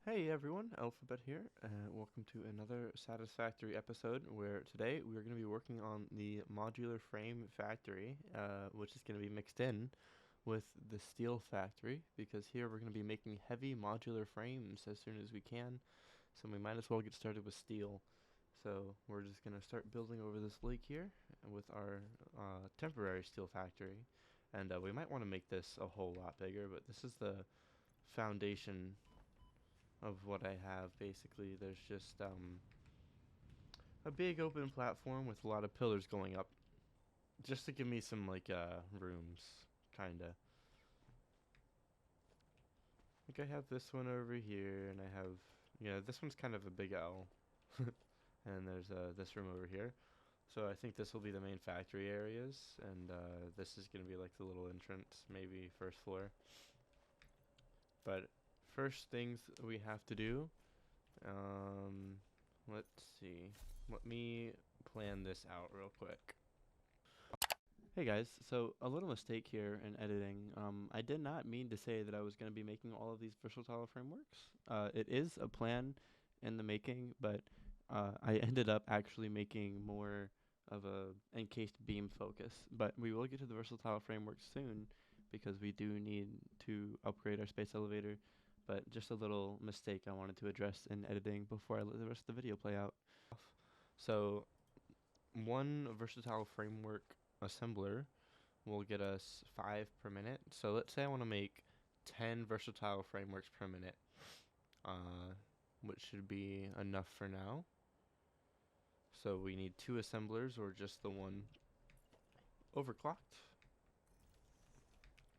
Hey everyone, Alphabet here. Welcome to another Satisfactory episode where today we're going to be working on the modular frame factory, which is going to be mixed in with the steel factory because here we're going to be making heavy modular frames as soon as we can. So we might as well get started with steel. So we're just going to start building over this lake here with our temporary steel factory. And we might want to make this a whole lot bigger, but this is the foundation of what I have. Basically, there's just a big open platform with a lot of pillars going up, just to give me some rooms, kinda. Like I have this one over here, and I have this one's kind of a big L, and there's this room over here. So I think this will be the main factory areas, and this is gonna be like the little entrance, maybe first floor. But first things we have to do, let's see. Let me plan this out real quick. Hey guys, so a little mistake here in editing. I did not mean to say that I was going to be making all of these versatile frameworks. It is a plan in the making, but I ended up actually making more of a encased beam focus. But we will get to the versatile frameworks soon because we do need to upgrade our space elevator. But just a little mistake I wanted to address in editing before I let the rest of the video play out. So one versatile framework assembler will get us 5 per minute. So let's say I want to make 10 versatile frameworks per minute, which should be enough for now. So we need 2 assemblers or just the one overclocked.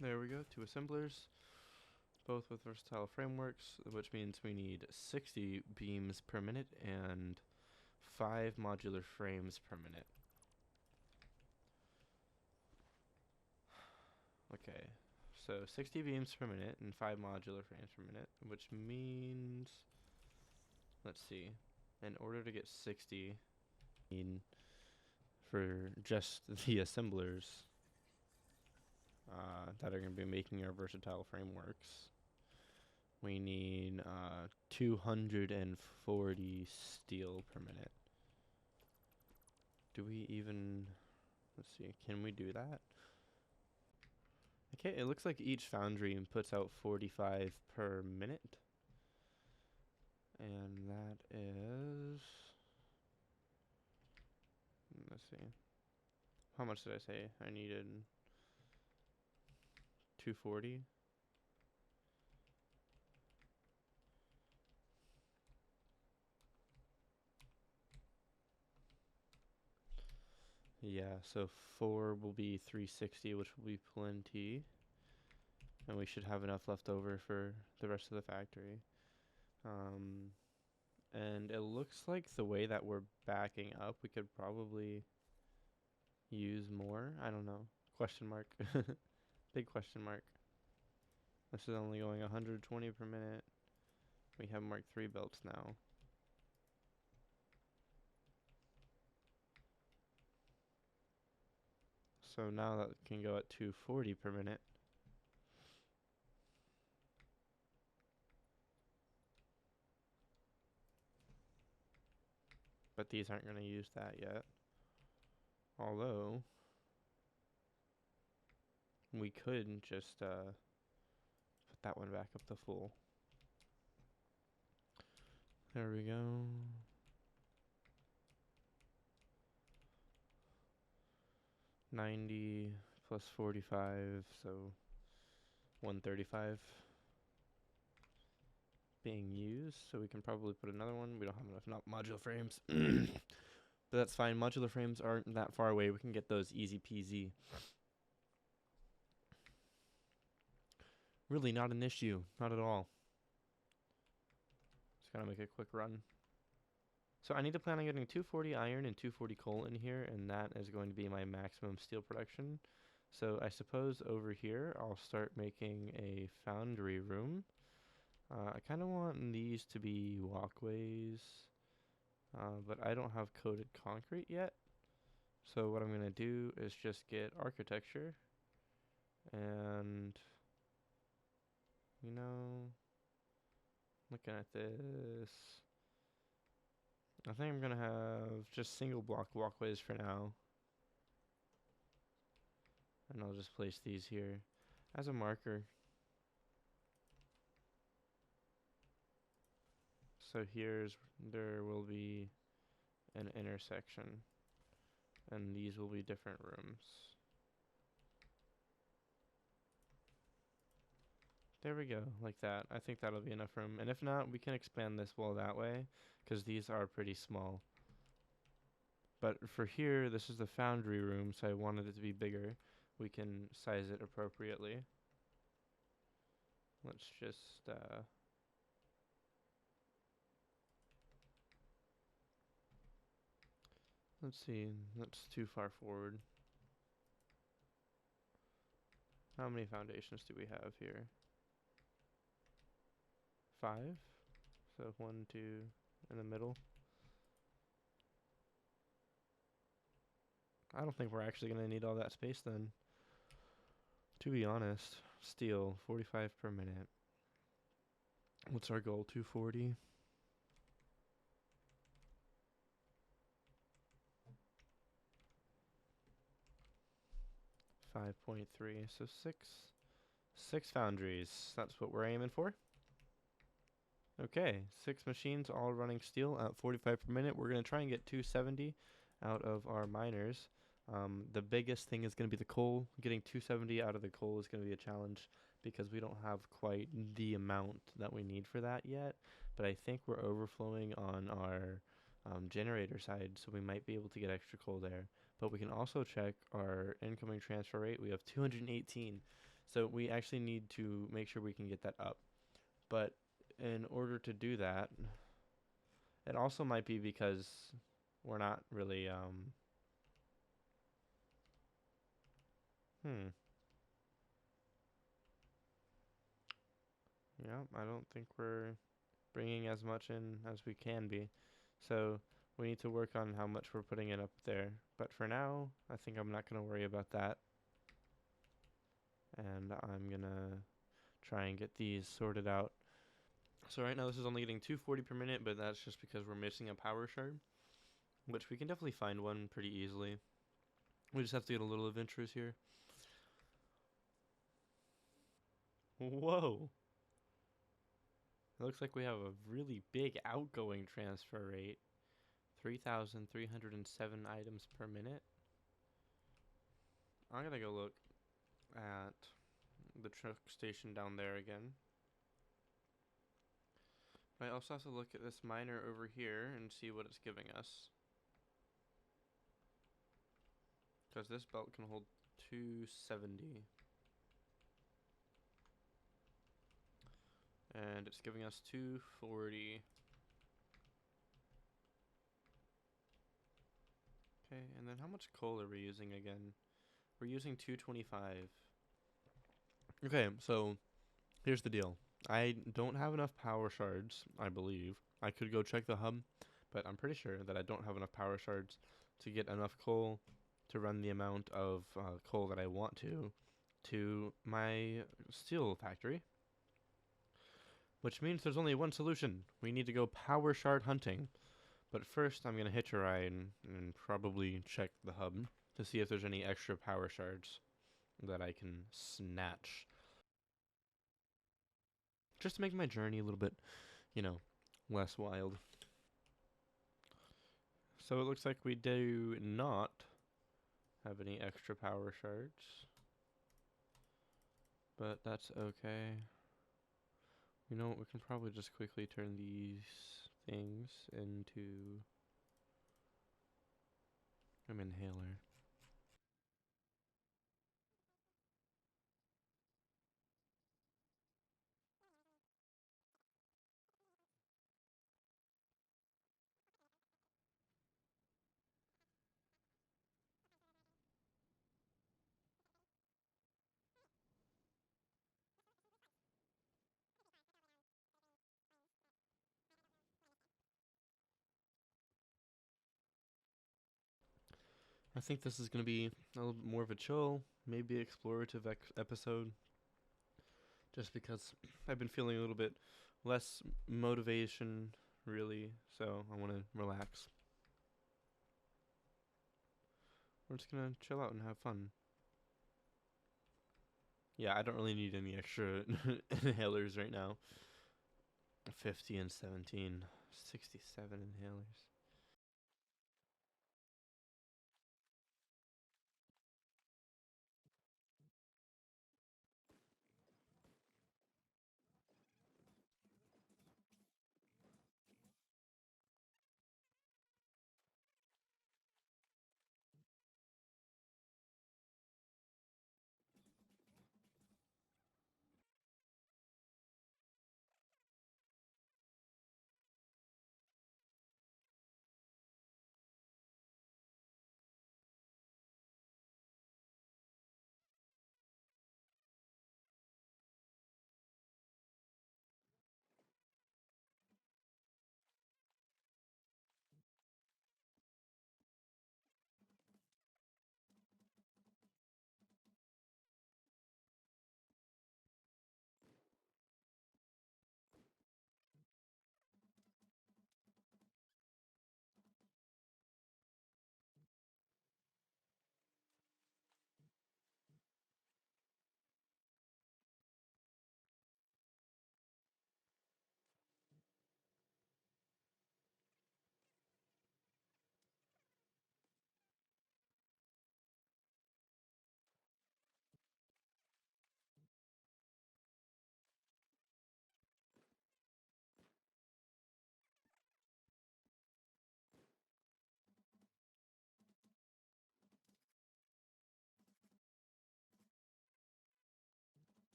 There we go, 2 assemblers, both with versatile frameworks, which means we need 60 beams per minute and 5 modular frames per minute. Okay, so 60 beams per minute and 5 modular frames per minute, which means, let's see, in order to get 60, for just the assemblers that are going to be making our versatile frameworks, we need 240 steel per minute. Do we even, let's see, can we do that? Okay, it looks like each foundry puts out 45 per minute. And that is, let's see, how much did I say? I needed 240. Yeah, so 4 will be 360, which will be plenty. And we should have enough left over for the rest of the factory. And it looks like the way that we're backing up, we could probably use more. I don't know. Question mark. Big question mark. This is only going 120 per minute. We have Mark III belts now. So now that can go at 240 per minute. But these aren't going to use that yet. Although, we could just put that one back up to full. There we go. $90 plus 45, so 135 being used. So we can probably put another one. We don't have enough modular frames. But that's fine. Modular frames aren't that far away. We can get those easy peasy. Really not an issue. Not at all. Just gotta make a quick run. So I need to plan on getting 240 iron and 240 coal in here, and that is going to be my maximum steel production. So I suppose over here I'll start making a foundry room. I kind of want these to be walkways, but I don't have coated concrete yet. So what I'm going to do is just get architecture, and Looking at this, I think I'm gonna have just single block walkways for now. And I'll just place these here as a marker. So there will be an intersection, and these will be different rooms. There we go, like that. I think that'll be enough room. And if not, we can expand this wall that way, because these are pretty small. But for here, this is the foundry room, so I wanted it to be bigger. We can size it appropriately. Let's just, let's see, that's too far forward. How many foundations do we have here? 5? So 1, 2, in the middle. I don't think we're actually going to need all that space then. To be honest, steel, 45 per minute. What's our goal, 240? 5.3, so six foundries. That's what we're aiming for. Okay, 6 machines all running steel at 45 per minute. We're going to try and get 270 out of our miners. The biggest thing is going to be the coal. Getting 270 out of the coal is going to be a challenge because we don't have quite the amount that we need for that yet. But I think we're overflowing on our generator side, so we might be able to get extra coal there. But we can also check our incoming transfer rate. We have 218. So we actually need to make sure we can get that up. But in order to do that, it also might be because we're not really, yeah, I don't think we're bringing as much in as we can be. So we need to work on how much we're putting in up there. But for now, I think I'm not going to worry about that. And I'm going to try and get these sorted out. So right now this is only getting 240 per minute, but that's just because we're missing a power shard, which we can definitely find one pretty easily. We just have to get a little adventurous here. Whoa. It looks like we have a really big outgoing transfer rate. 3,307 items per minute. I'm gonna go look at the truck station down there again. But I also have to look at this miner over here and see what it's giving us. Because this belt can hold 270. And it's giving us 240. Okay, and then how much coal are we using again? We're using 225. Okay, so here's the deal. I don't have enough power shards, I believe. I could go check the hub, but I'm pretty sure that I don't have enough power shards to get enough coal to run the amount of coal that I want to my steel factory. Which means there's only one solution. We need to go power shard hunting. But first, I'm going to hitch a ride and probably check the hub to see if there's any extra power shards that I can snatch. Just to make my journey a little bit, less wild. So it looks like we do not have any extra power shards. But that's okay. You know what, we can probably just quickly turn these things into an inhaler. I think this is going to be a little bit more of a chill, maybe explorative episode. Just because I've been feeling a little bit less motivation, really. So I want to relax. We're just gonna chill out and have fun. Yeah, I don't really need any extra inhalers right now. 50 and 17. 67 inhalers.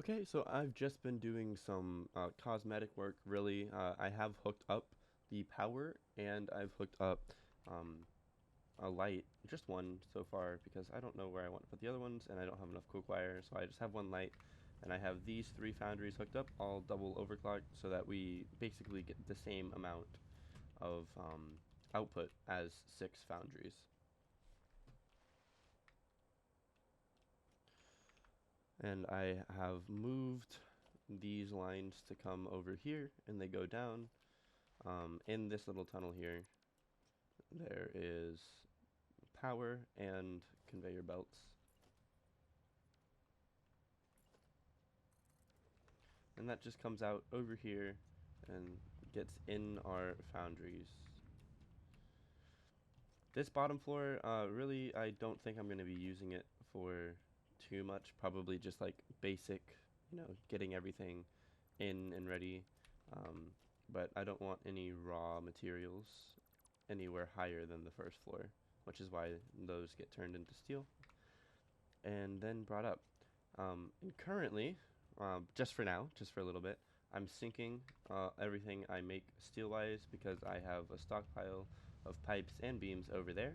Okay, so I've just been doing some cosmetic work, really. I have hooked up the power and I've hooked up um, a light, just one so far, because I don't know where I want to put the other ones and I don't have enough cook wire, so I just have one light. And I have these three foundries hooked up, all double overclocked, so that we basically get the same amount of output as 6 foundries. And I have moved these lines to come over here, and they go down. In this little tunnel here, there is power and conveyor belts. And that just comes out over here and gets in our foundries. This bottom floor, really, I don't think I'm going to be using it for too much. Probably just like basic, getting everything in and ready. But I don't want any raw materials anywhere higher than the first floor, which is why those get turned into steel and then brought up. And currently, just for now, just for a little bit, I'm sinking everything I make steel-wise because I have a stockpile of pipes and beams over there.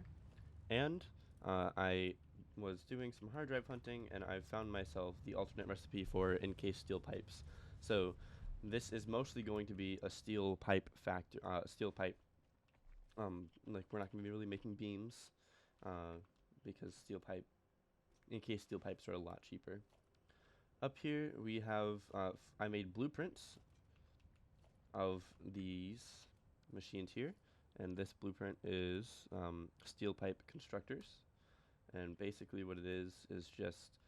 And I was doing some hard drive hunting, and I found myself the alternate recipe for encased steel pipes. So this is mostly going to be a steel pipe steel pipe. Like we're not going to be really making beams because encased steel pipes are a lot cheaper. Up here we have, I made blueprints of these machines here, and this blueprint is steel pipe constructors. And basically what it is just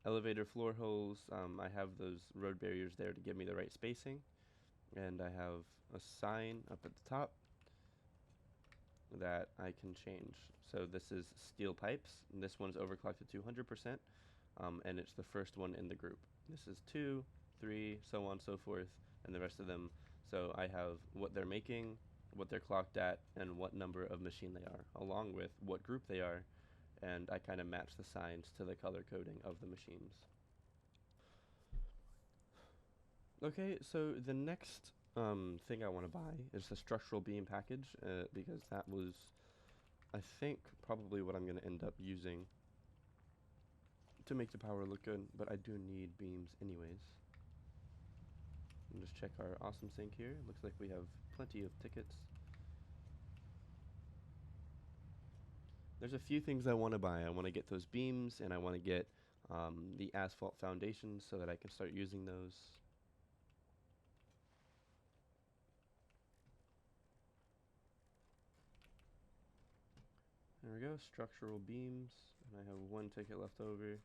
elevator floor holes. I have those road barriers there to give me the right spacing, and I have a sign up at the top that I can change. So this is steel pipes, and this one's overclocked to 200%, and it's the first one in the group. This is 2, 3, so on and so forth, and the rest of them. So I have what they're making, what they're clocked at, and what number of machine they are, along with what group they are, and I kind of match the signs to the color coding of the machines. Okay, so the next thing I want to buy is the structural beam package, because that was, I think, probably what I'm going to end up using to make the power look good, but I do need beams anyways. And just check our awesome sink here. Looks like we have plenty of tickets. There's a few things I want to buy. I want to get those beams, and I want to get the asphalt foundations so that I can start using those. There we go, structural beams, and I have one ticket left over,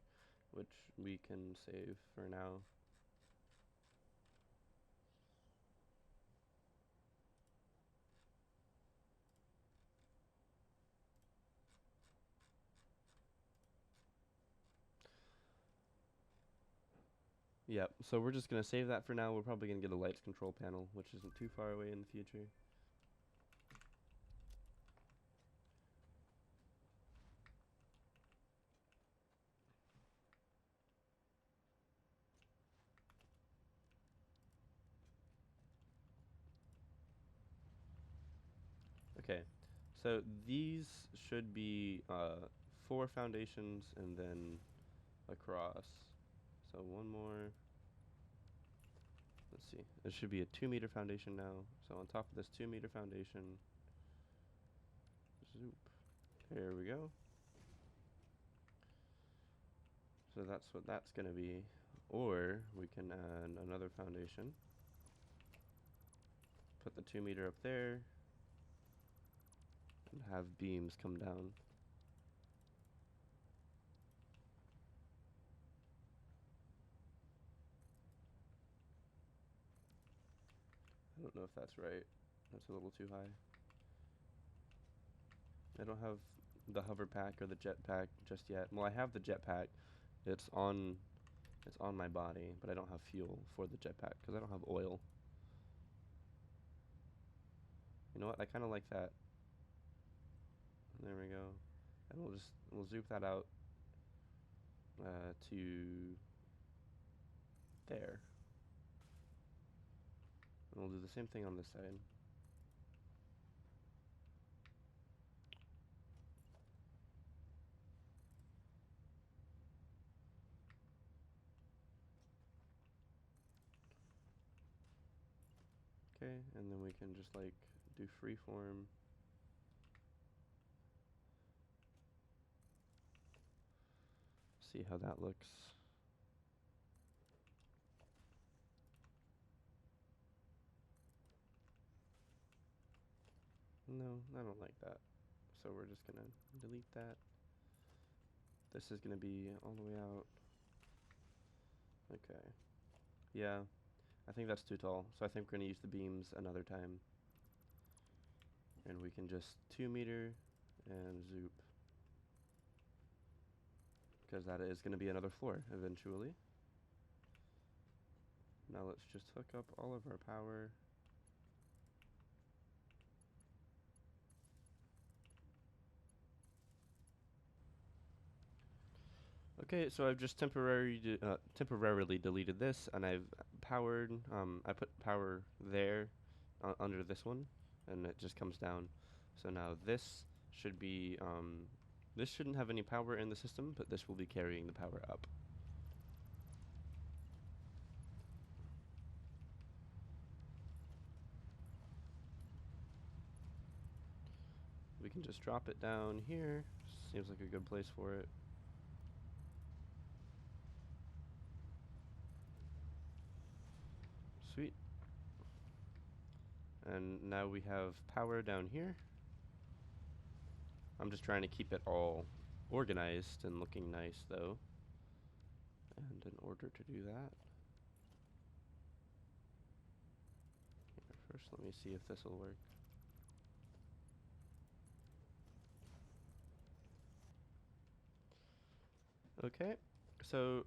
which we can save for now. Yep, so we're just going to save that for now. We're probably going to get a lights control panel, which isn't too far away in the future. Okay, so these should be 4 foundations and then across. So one more. Let's see. It should be a 2-meter foundation now. So on top of this 2-meter foundation, zoop. There we go. So that's what that's going to be. Or we can add another foundation. Put the 2-meter up there. And have beams come down. I don't know if that's right. That's a little too high. I don't have the hover pack or the jet pack just yet. Well, I have the jet pack. It's on my body, but I don't have fuel for the jet pack because I don't have oil. You know what? I kind of like that. There we go. And we'll zoom that out to there. And we'll do the same thing on this side. Okay, and then we can just like do freeform. See how that looks. No, I don't like that. So we're just gonna delete that. This is gonna be all the way out. Okay. Yeah, I think that's too tall. So I think we're gonna use the beams another time. And we can just 2 meter and zoop. Because that is gonna be another floor eventually. Now let's just hook up all of our power. Okay, so I've just temporarily deleted this, and I've powered. I put power there, under this one, and it just comes down. So now this should be. This shouldn't have any power in the system, but this will be carrying the power up. We can just drop it down here. Seems like a good place for it. Sweet. And now we have power down here. I'm just trying to keep it all organized and looking nice though. And in order to do that, first let me see if this will work. Okay, so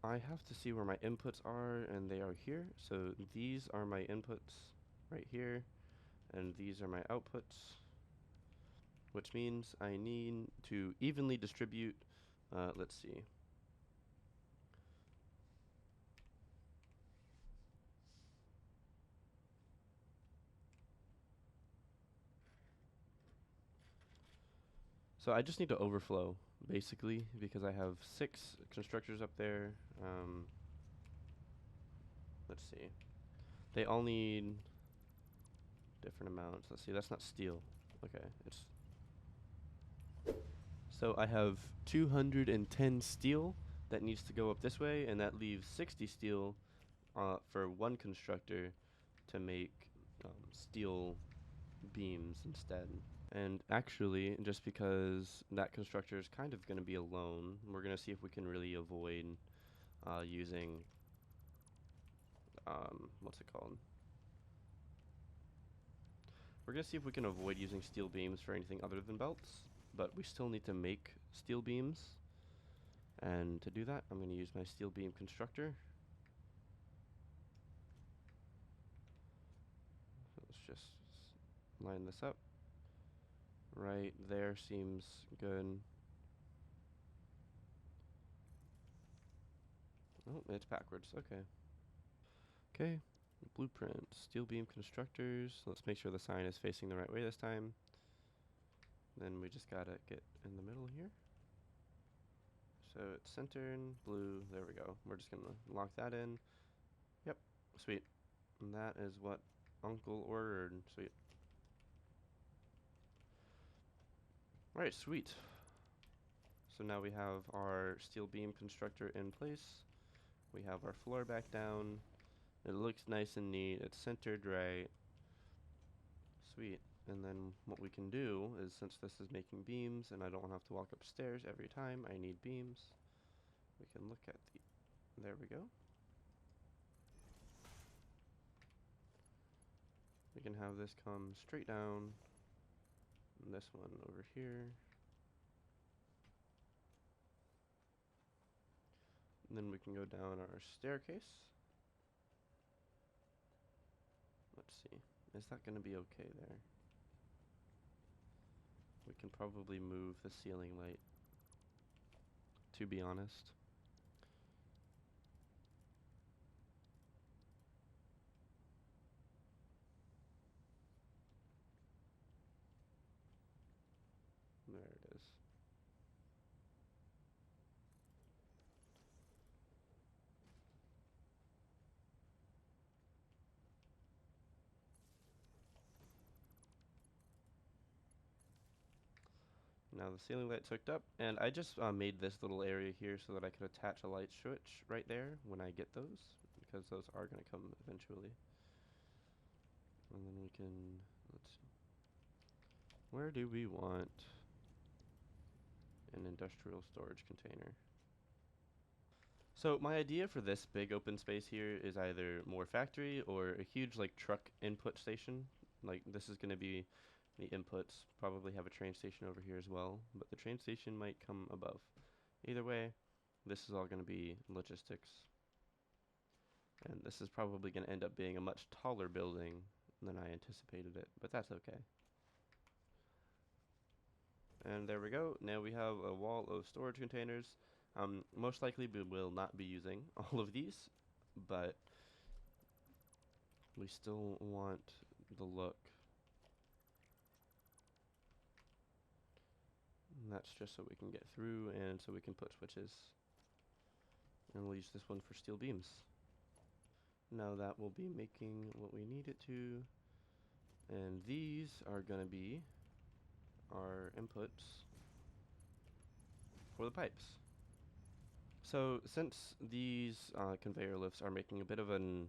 I have to see where my inputs are, and they are here. So these are my inputs right here, and these are my outputs, which means I need to evenly distribute, let's see. So I just need to overflow, basically, because I have 6 constructors up there. Let's see. They all need different amounts. Let's see, that's not steel. Okay, it's... So I have 210 steel that needs to go up this way, and that leaves 60 steel for one constructor to make steel beams instead. And actually, just because that constructor is kind of going to be alone, we're going to see if we can really avoid using, what's it called? We're going to see if we can avoid using steel beams for anything other than belts, but we still need to make steel beams. And to do that, I'm going to use my steel beam constructor. Let's just line this up. Right there seems good. Oh, it's backwards. Okay. Okay. Blueprint. Steel beam constructors. Let's make sure the sign is facing the right way this time. Then we just gotta get in the middle here. So it's centered, blue, there we go. We're just gonna lock that in. Yep, sweet. And that is what Uncle ordered, sweet. Alright, sweet. So now we have our steel beam constructor in place. We have our floor back down. It looks nice and neat, it's centered right. Sweet. And then what we can do is, since this is making beams and I don't have to walk upstairs every time I need beams, we can look at the, there we go. We can have this come straight down, and this one over here. And then we can go down our staircase. Let's see, is that going to be okay there? We can probably move the ceiling light, to be honest. Now the ceiling light's hooked up, and I just made this little area here so that I could attach a light switch right there when I get those, because those are going to come eventually. And then we can, let's see, where do we want an industrial storage container? So my idea for this big open space here is either more factory or a huge like truck input station. Like this is going to be the inputs, probably have a train station over here as well, but the train station might come above. Either way, this is all going to be logistics. And this is probably going to end up being a much taller building than I anticipated it, but that's okay. And there we go. Now we have a wall of storage containers. Most likely we will not be using all of these, but we still want the look. And that's just so we can get through and so we can put switches. And we'll use this one for steel beams. Now that will be making what we need it to. And these are going to be our inputs for the pipes. So since these conveyor lifts are making a bit of an,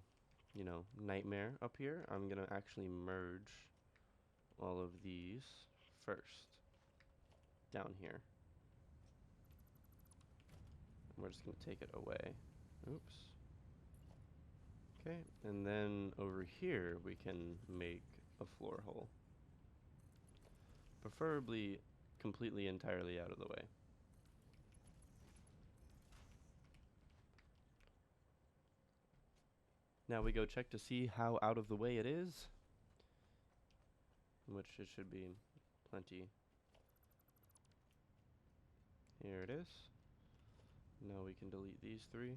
nightmare up here, I'm going to actually merge all of these first down here. We're just going to take it away. Oops. Okay, and then over here we can make a floor hole. Preferably completely entirely out of the way. Now we go check to see how out of the way it is, which it should be plenty. Here it is. Now we can delete these three.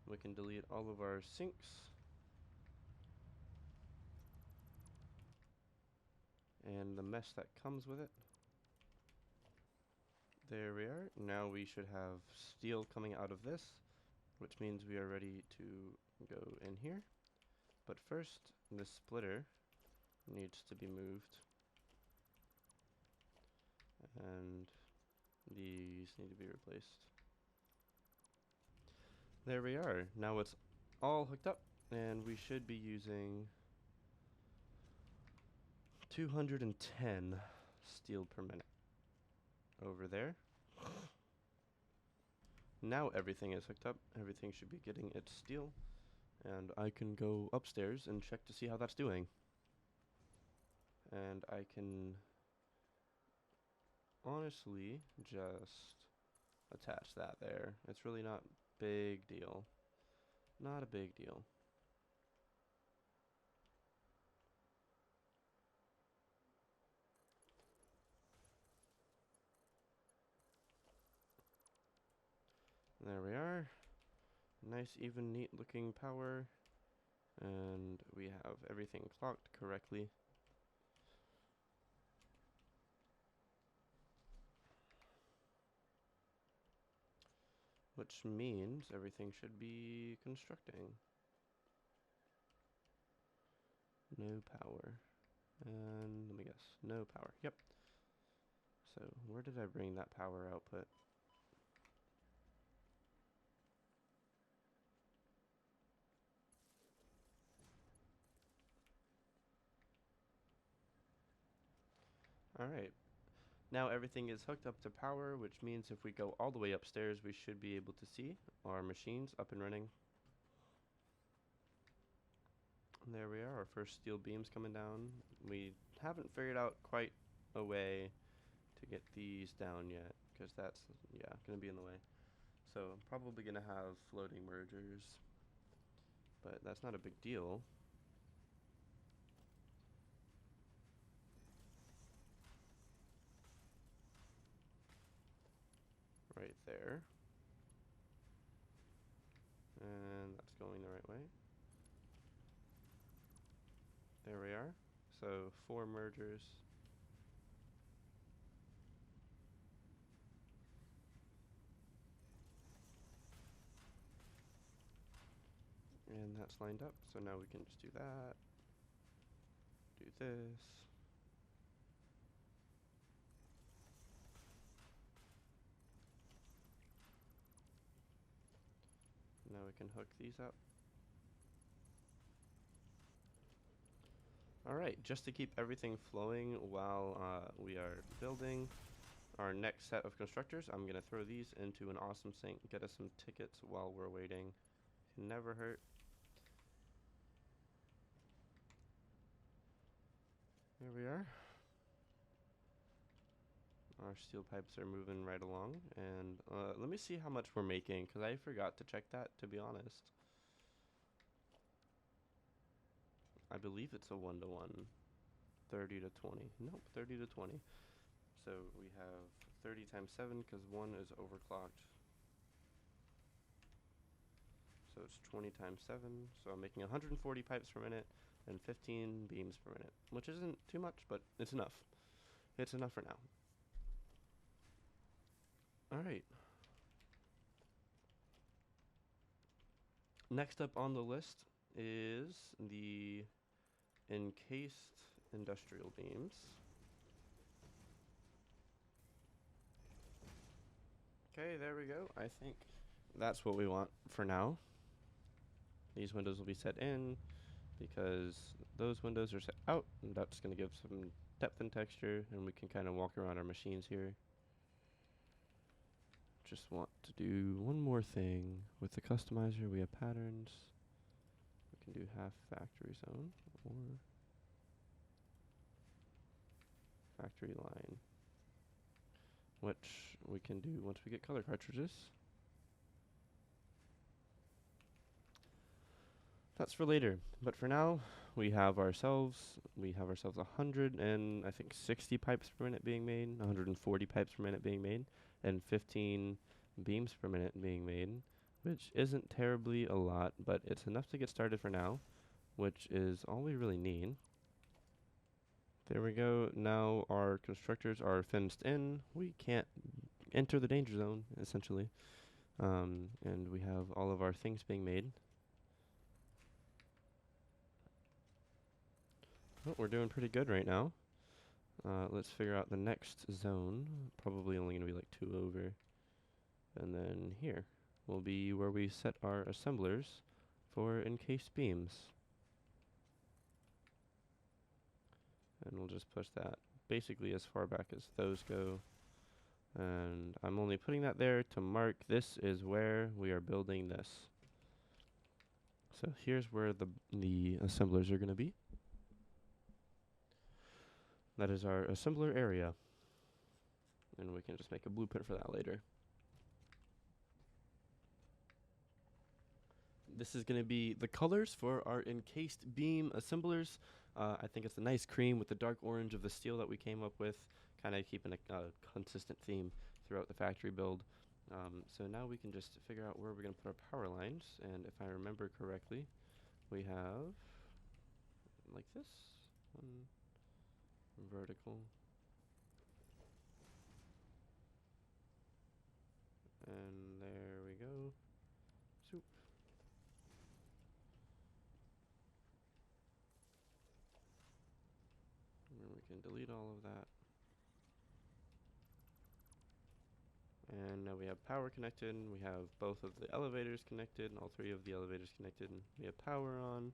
We can delete all of our sinks. And the mesh that comes with it. There we are. Now we should have steel coming out of this, which means we are ready to go in here. But first, this splitter needs to be moved. And these need to be replaced. There we are. Now it's all hooked up, and we should be using 210 steel per minute over there. Now everything is hooked up. Everything should be getting its steel, and I can go upstairs and check to see how that's doing. And I can honestly just attach that there. It's really not big deal. Not a big deal. There we are. Nice, even, neat looking power. And we have everything clocked correctly. Which means everything should be constructing. No power. And let me guess. No power. Yep. So where did I bring that power output? Alright. Now everything is hooked up to power, which means if we go all the way upstairs, we should be able to see our machines up and running. And there we are, our first steel beams coming down. We haven't figured out quite a way to get these down yet, because that's, going to be in the way. So I'm probably going to have floating mergers, but that's not a big deal. Right there. And that's going the right way. There we are. So 4 mergers. And that's lined up, so now we can just do that. Do this. Now we can hook these up. Alright, just to keep everything flowing while we are building our next set of constructors, I'm going to throw these into an awesome sink, get us some tickets while we're waiting. Can never hurt. There we are. Our steel pipes are moving right along, and let me see how much we're making, because I forgot to check that, to be honest. I believe it's a 1-to-1. 30 to 20. Nope, 30 to 20. So we have 30 times 7, because 1 is overclocked. So it's 20 times 7, so I'm making 140 pipes per minute and 15 beams per minute, which isn't too much, but it's enough. It's enough for now. Alright. Next up on the list is the encased industrial beams. Okay, there we go. I think that's what we want for now. These windows will be set in because those windows are set out, and that's going to give some depth and texture, and we can kind of walk around our machines here. Just want to do one more thing with the customizer. We have patterns. We can do half factory zone or factory line, which we can do once we get color cartridges. That's for later, but for now we have ourselves 100 and I think 60 pipes per minute being made, 140 pipes per minute being made, and 15 beams per minute being made, which isn't terribly a lot, but it's enough to get started for now, which is all we really need. There we go. Now our constructors are fenced in. We can't enter the danger zone, essentially, and we have all of our things being made. Oh, we're doing pretty good right now. Let's figure out the next zone. Probably only going to be like 2 over. And then here will be where we set our assemblers for encased beams. And we'll just push that basically as far back as those go. And I'm only putting that there to mark this is where we are building this. So here's where the assemblers are going to be. That is our assembler area. And we can just make a blueprint for that later. This is going to be the colors for our encased beam assemblers. I think it's a nice cream with the dark orange of the steel that we came up with, kind of keeping a consistent theme throughout the factory build. So now we can just figure out where we're going to put our power lines. And if I remember correctly, we have like this, one vertical, and there we go. Soup. And we can delete all of that. And now we have power connected, and we have both of the elevators connected, and all 3 of the elevators connected, and we have power on.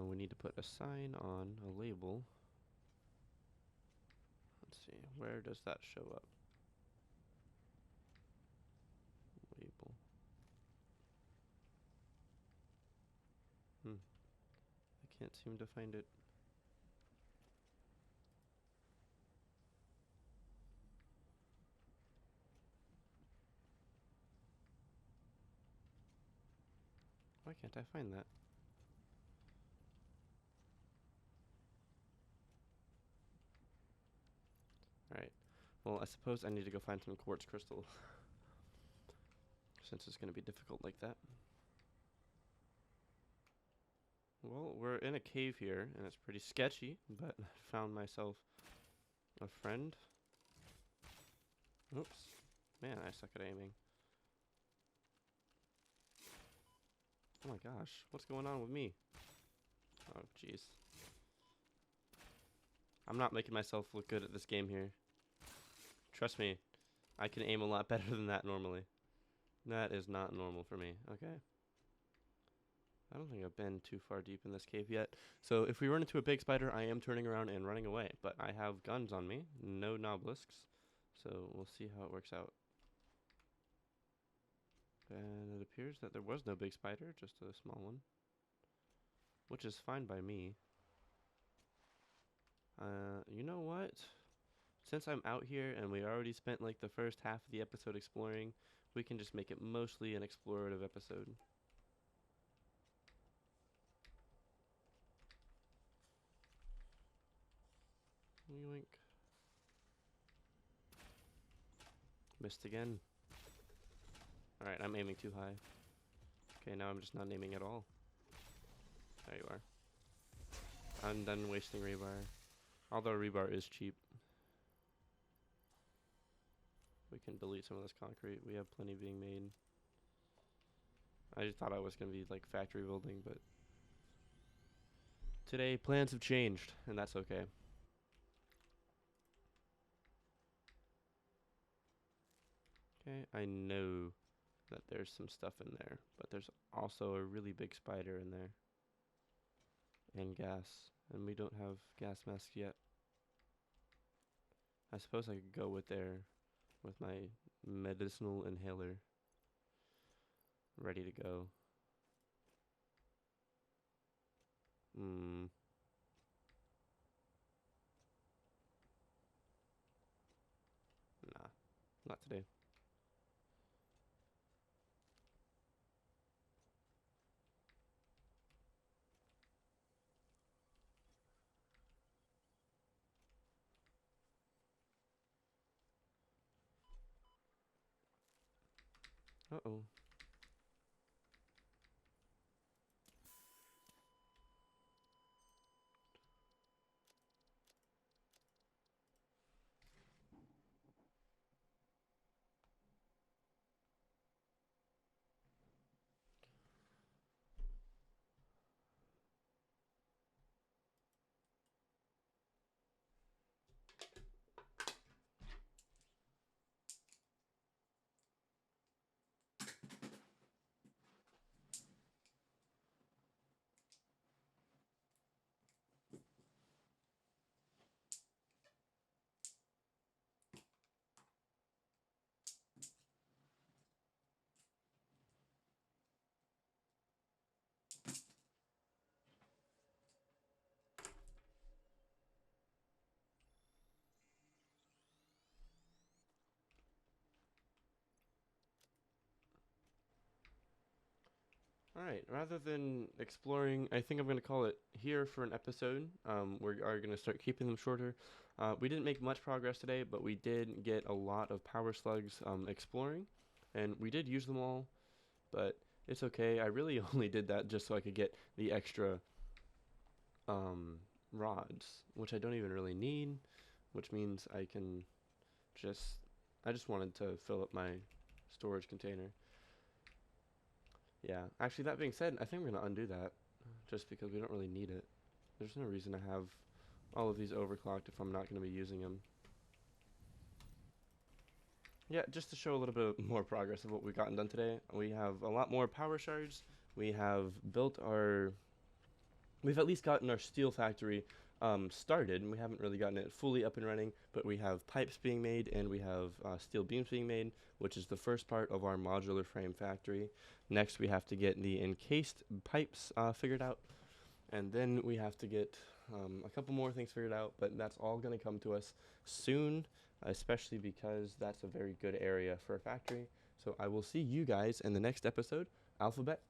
We need to put a sign on, a label. Let's see, where does that show up? Label. I can't seem to find it. Why can't I find that? Alright. Well, I suppose I need to go find some quartz crystal. Since it's going to be difficult like that. Well, we're in a cave here, and it's pretty sketchy, but I found myself a friend. Oops. Man, I suck at aiming. Oh my gosh, what's going on with me? Oh, jeez. I'm not making myself look good at this game here. Trust me, I can aim a lot better than that normally. That is not normal for me. Okay. I don't think I've been too far deep in this cave yet. So if we run into a big spider, I am turning around and running away. But I have guns on me, no nobelisks. So we'll see how it works out. And it appears that there was no big spider, just a small one. Which is fine by me. You know what? Since I'm out here and we already spent like the first half of the episode exploring, we can just make it mostly an explorative episode. Yoink. Missed again. Alright, I'm aiming too high. Okay, now I'm just not aiming at all. There you are. I'm done wasting rebar. Although rebar is cheap. We can delete some of this concrete. We have plenty being made. I just thought I was going to be like factory building, but today plans have changed, and that's okay. Okay, I know that there's some stuff in there, but there's also a really big spider in there. And gas. And we don't have gas masks yet. I suppose I could go with my medicinal inhaler ready to go. Nah, not today. Uh-oh. Alright, rather than exploring, I think I'm going to call it here for an episode. We are going to start keeping them shorter. We didn't make much progress today, but we did get a lot of power slugs exploring, and we did use them all, but it's okay. I really only did that just so I could get the extra rods, which I don't even really need, which means I just wanted to fill up my storage container. Yeah, actually, that being said, I think I'm going to undo that just because we don't really need it. There's no reason to have all of these overclocked if I'm not going to be using them. Yeah, just to show a little bit more progress of what we've gotten done today. We have a lot more power shards. We have we've at least gotten our steel factory started, and we haven't really gotten it fully up and running, but we have pipes being made, and we have steel beams being made, which is the first part of our modular frame factory. Next, we have to get the encased pipes figured out, and then we have to get a couple more things figured out, but that's all going to come to us soon, especially because that's a very good area for a factory. So I will see you guys in the next episode. Alphabet